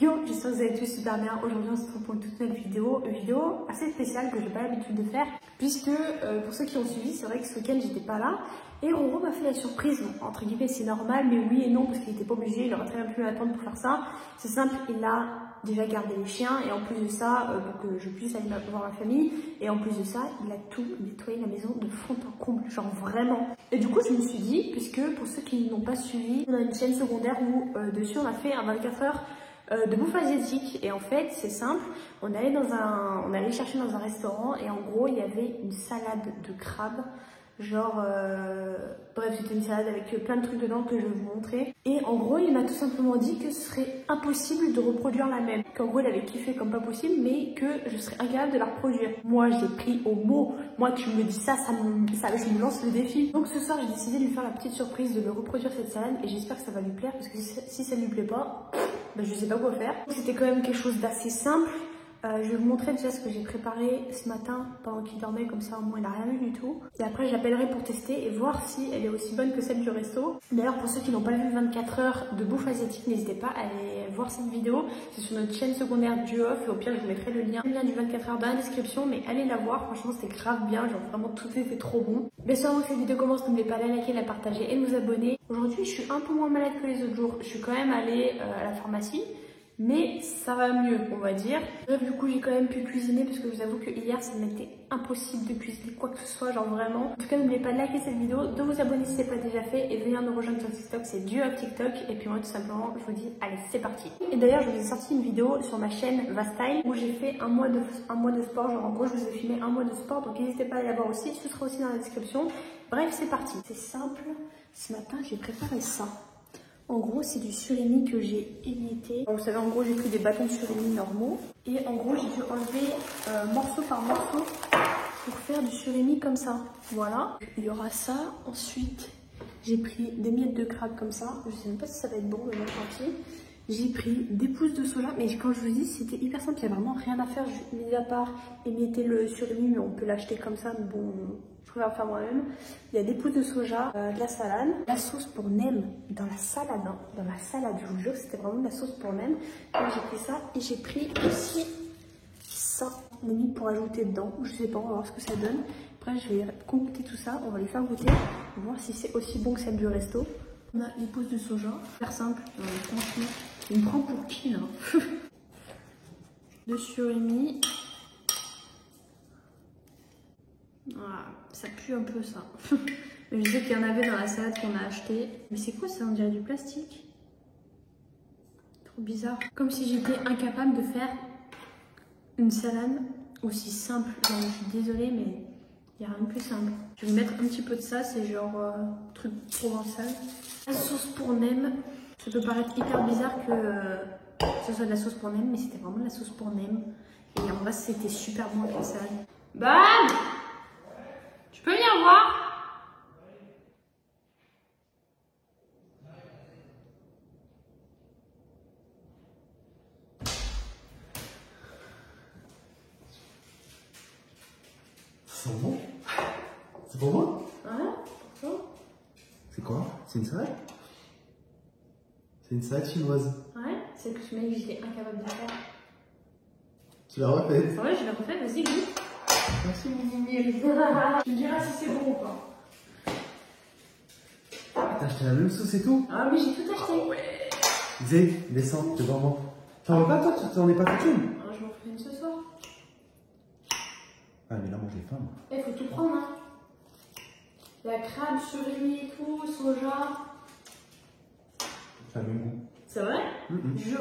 Yo, j'espère que vous allez tous super bien. Aujourd'hui, on se retrouve pour une toute nouvelle vidéo. Une vidéo assez spéciale que j'ai pas l'habitude de faire. Puisque, pour ceux qui ont suivi, c'est vrai que ce week-end, j'étais pas là. Et Roro m'a fait la surprise. Bon, entre guillemets, c'est normal, mais oui et non, parce qu'il était pas obligé. Il aurait très bien pu attendre pour faire ça. C'est simple, il a déjà gardé les chiens. Et en plus de ça, pour que je puisse aller voir ma famille. Et en plus de ça, il a tout nettoyé la maison de fond en comble. Genre vraiment. Et du coup, je me suis dit, puisque pour ceux qui n'ont pas suivi, on a une chaîne secondaire où, dessus, on a fait un 24 heures de bouffe asiatique. Et en fait c'est simple, on allait chercher dans un restaurant et en gros il y avait une salade de crabe, genre bref, c'était une salade avec plein de trucs dedans que je vais vous montrer. Et en gros il m'a tout simplement dit que ce serait impossible de reproduire la même, qu'en gros il avait kiffé comme pas possible mais que je serais incapable de la reproduire. Moi j'ai pris au mot, moi tu me dis ça, je me lance le défi. Donc ce soir j'ai décidé de lui faire la petite surprise de me reproduire cette salade et j'espère que ça va lui plaire, parce que si ça ne lui plaît pas, ben, je sais pas quoi faire. C'était quand même quelque chose d'assez simple. Je vais vous montrer déjà ce que j'ai préparé ce matin pendant qu'il dormait, comme ça au moins il n'a rien vu du tout. Et après j'appellerai pour tester et voir si elle est aussi bonne que celle du resto. D'ailleurs pour ceux qui n'ont pas vu 24 heures de bouffe asiatique, n'hésitez pas à aller voir cette vidéo. C'est sur notre chaîne secondaire Duoff et au pire je vous mettrai le lien du 24 heures dans la description. Mais allez la voir, franchement c'était grave bien, genre vraiment tout était trop bon. Bien sûr avant que cette vidéo commence, n'oubliez pas de la liker, de la partager et de vous abonner. Aujourd'hui je suis un peu moins malade que les autres jours, je suis quand même allée à la pharmacie. Mais ça va mieux, on va dire. Bref, du coup, j'ai quand même pu cuisiner parce que je vous avoue que hier, ça m'était impossible de cuisiner quoi que ce soit, genre vraiment. En tout cas, n'oubliez pas de liker cette vidéo, de vous abonner si ce n'est pas déjà fait et venir nous rejoindre sur TikTok, c'est Duoff TikTok. Et puis moi, tout simplement, je vous dis, allez, c'est parti. Et d'ailleurs, je vous ai sorti une vidéo sur ma chaîne Vastyle où j'ai fait un mois de sport. Genre en gros, je vous ai filmé un mois de sport, donc n'hésitez pas à aller la voir aussi, ce sera aussi dans la description. Bref, c'est parti. C'est simple, ce matin, j'ai préparé ça. En gros, c'est du surimi que j'ai émietté. Vous savez, en gros, j'ai pris des bâtons de surimi normaux. Et en gros, j'ai dû enlever morceau par morceau pour faire du surimi comme ça. Voilà. Il y aura ça. Ensuite, j'ai pris des miettes de crabe comme ça. Je sais même pas si ça va être bon, mais bon, tant pis. J'ai pris des pousses de soja. Mais quand je vous dis, c'était hyper simple. Il n'y a vraiment rien à faire, mis à part émietter le surimi. Mais on peut l'acheter comme ça. Mais bon, je préfère faire moi-même. Il y a des pousses de soja, de la salade, la sauce pour nem dans la salade, hein. Dans la salade, je vous jure, c'était vraiment de la sauce pour nem. Là, j'ai pris ça et j'ai pris aussi ça, limite pour ajouter dedans. Je sais pas, on va voir ce que ça donne. Après, je vais concocter tout ça, on va les faire goûter, on va voir si c'est aussi bon que celle du resto. On a les pousses de soja, super simple. Franchement, il me prend pour qui là? Le surimi. Voilà, ça pue un peu ça. Mais je sais qu'il y en avait dans la salade qu'on a acheté. Mais c'est quoi ça? On dirait du plastique. Trop bizarre. Comme si j'étais incapable de faire une salade aussi simple. Genre, je suis désolée, mais il n'y a rien de plus simple. Je vais mettre un petit peu de ça, c'est genre truc provençal. La sauce pour nem. Ça peut paraître hyper bizarre que ce soit de la sauce pour nem, mais c'était vraiment de la sauce pour nem. Et en vrai, c'était super bon avec la salade. Bam! Tu peux venir voir? Ça sent bon. C'est pour moi? Ouais, pour toi. C'est quoi? C'est une salade? C'est une salade chinoise. Ouais, c'est que ce mec j'étais incapable de faire. Tu l'as refait? Ouais, je l'ai refait, vas-y, goûte. Merci mon mimi. Tu me diras si c'est bon ou pas. T'as acheté la même sauce et tout? Ah oui, j'ai tout acheté. Oh ouais. Zé, descends, devant moi. T'en veux pas toi? Tu t'en es pas foutu? Ah, je m'en ferai une ce soir. Ah mais là moi j'ai faim. Il faut tout prendre, hein. La crabe, surimi et tout, soja. Ça a le même goût. C'est vrai? Je jure.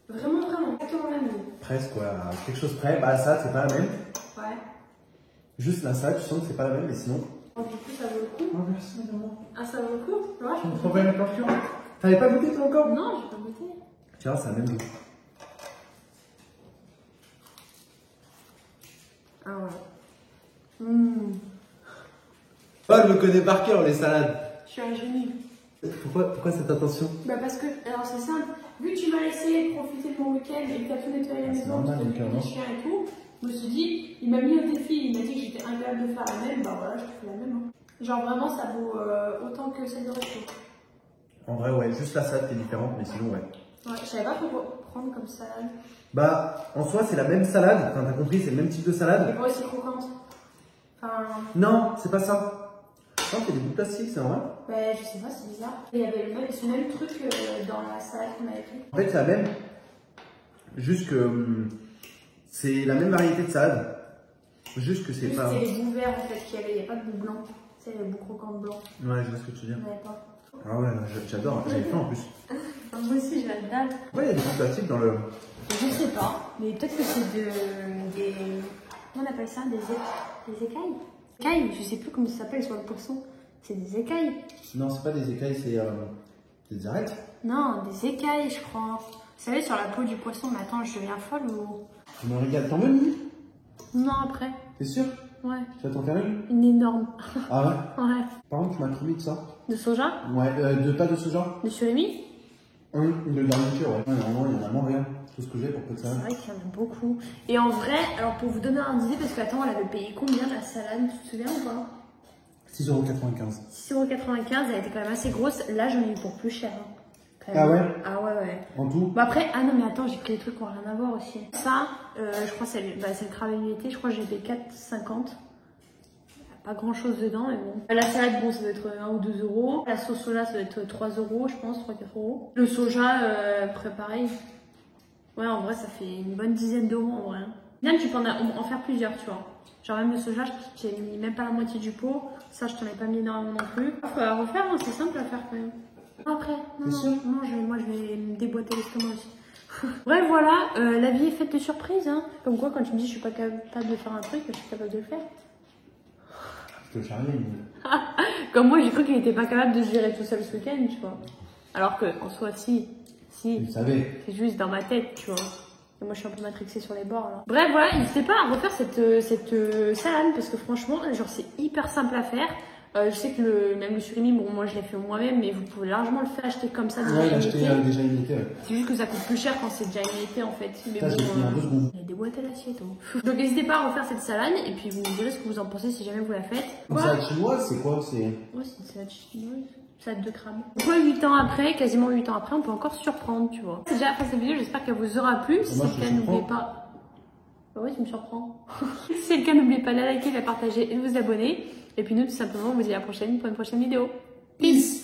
Vraiment, vraiment, exactement le même goût. Presque quoi, à quelque chose près. Bah la salade c'est pas la même. Ouais. Juste la salade, tu sens que c'est pas la même, mais sinon. Oh, du coup, ça vaut le coup. Oh merci madame. Ah, ça vaut le coup? Ouais. Tu me prends pas une attention. T'avais pas goûté toi encore? Non, j'ai pas goûté. Tu vois, c'est la même goût. Ah ouais. Paul me connaît par cœur les salades. Je suis un génie. Pourquoi cette attention? Bah parce que, alors c'est simple, vu que tu m'as laissé profiter de mon week-end et que tu as tout nettoyé la C'est maison, normal, tu as donc, mis les chiens et tout, je me suis dit, il m'a mis au défi, il m'a dit que j'étais incapable de faire la même, bah voilà, je te fais la même. Hein. Genre vraiment, ça vaut autant que celle de resto. En vrai, ouais, juste la salade qui est différente, mais sinon, ouais. Ouais, je savais pas comment prendre comme salade. Bah, en soi, c'est la même salade. Enfin, t'as compris, c'est le même type de Mais salade. pas aussi croquante. Enfin. Non, c'est pas ça. Non, c'est des bouts de plastique, c'est vrai. Ouais, je sais pas, c'est bizarre. Il y avait ce même truc dans la salade qu'on avait pris. En fait, c'est la même. Juste que c'est la même variété de salade. Juste que c'est pas. C'est les bouts verts en fait qu'il y avait, il n'y a pas de bout blanc. C'est les bouts croquantes blancs. Ouais, je vois ce que tu veux dire. Il n'y en avait pas. Ah ouais, j'adore, j'avais faim en plus. Enfin, moi aussi, j'ai la dalle. Ouais, il y a des bouts de plastique dans le. Je sais pas, mais peut-être que c'est des. Comment on appelle ça? Des écailles? Écailles, je sais plus comment ça s'appelle sur le poisson. C'est des écailles. Non, c'est pas des écailles, c'est des arêtes. Non, des écailles, je crois. Vous savez, sur la peau du poisson, mais attends, je deviens folle ou. Tu me regardes, t'en veux une? Non, après. T'es sûr? Ouais. Tu vas t'en faire une? Une énorme. Ah ouais? Ouais. Par contre, tu m'as trop mis de ça. De soja? Ouais, pas de ce genre. De surimi? De garniture, ouais. Ouais, normalement, il y en a moins rien. Tout ce que j'ai pour peu de C'est salade. vrai qu'il y en a beaucoup. Et en vrai, alors pour vous donner un idée, parce que attends, elle avait payé combien la salade, tu te souviens ou pas? 6,95 €. 6,95 €, elle était quand même assez grosse. Là, j'en ai eu pour plus cher. Hein. Ah ouais? Ah ouais, ouais. En tout? Bon après, ah non mais attends, j'ai pris des trucs qui n'ont rien à voir aussi. Ça, je crois que c'est le crabe humidité, je crois que j'ai payé 4,50 €. Pas grand chose dedans, mais bon. La salade, bon, ça doit être 1 ou 2 €. La sauce soja, ça doit être 3 €, je pense, 3-4 €. Le soja, pareil. Ouais, en vrai, ça fait une bonne dizaine d'euros en vrai. Bien, tu peux en faire plusieurs, tu vois. Genre, même le soja, j'ai mis même pas la moitié du pot. Ça, je t'en ai pas mis énormément non plus. Faut la refaire, hein, c'est simple à faire quand même. Après, non, moi je vais me déboîter l'estomac aussi. Bref, voilà, la vie est faite de surprises. Hein. Comme quoi, quand tu me dis je suis pas capable de faire un truc, je suis capable de le faire. Je te charrie. Comme moi, j'ai cru qu'il était pas capable de se gérer tout seul ce week-end, tu vois. Alors que, en soi, si. Tu savais. C'est juste dans ma tête, tu vois. Et moi, je suis un peu matrixée sur les bords, là. Bref, voilà, n'hésitez pas à refaire cette salade, parce que franchement, genre, c'est hyper simple à faire. Je sais que même le surimi, bon, moi, je l'ai fait moi-même, mais vous pouvez largement le faire acheter comme ça, Ouais, l'acheter déjà imité, ouais. C'est juste que ça coûte plus cher quand c'est déjà imité, en fait. Mais Ça, bon, j'ai pris un 2 secondes. il y a des boîtes à l'assiette, oh. Donc, n'hésitez pas à refaire cette salade, et puis vous me direz ce que vous en pensez si jamais vous la faites. Une salade chinoise, c'est quoi? C'est. Ouais, c'est une salade chinoise. Salade de crabe. Pourquoi 8 ans après, quasiment 8 ans après, on peut encore surprendre, tu vois. C'est déjà après cette vidéo, j'espère qu'elle vous aura plu. Si c'est le cas, n'oubliez pas. Bah oui, tu me surprends. Si c'est le cas, n'oubliez pas de la liker, de la partager et de vous abonner. Et puis nous, tout simplement, on vous dit à la prochaine pour une prochaine vidéo. Peace!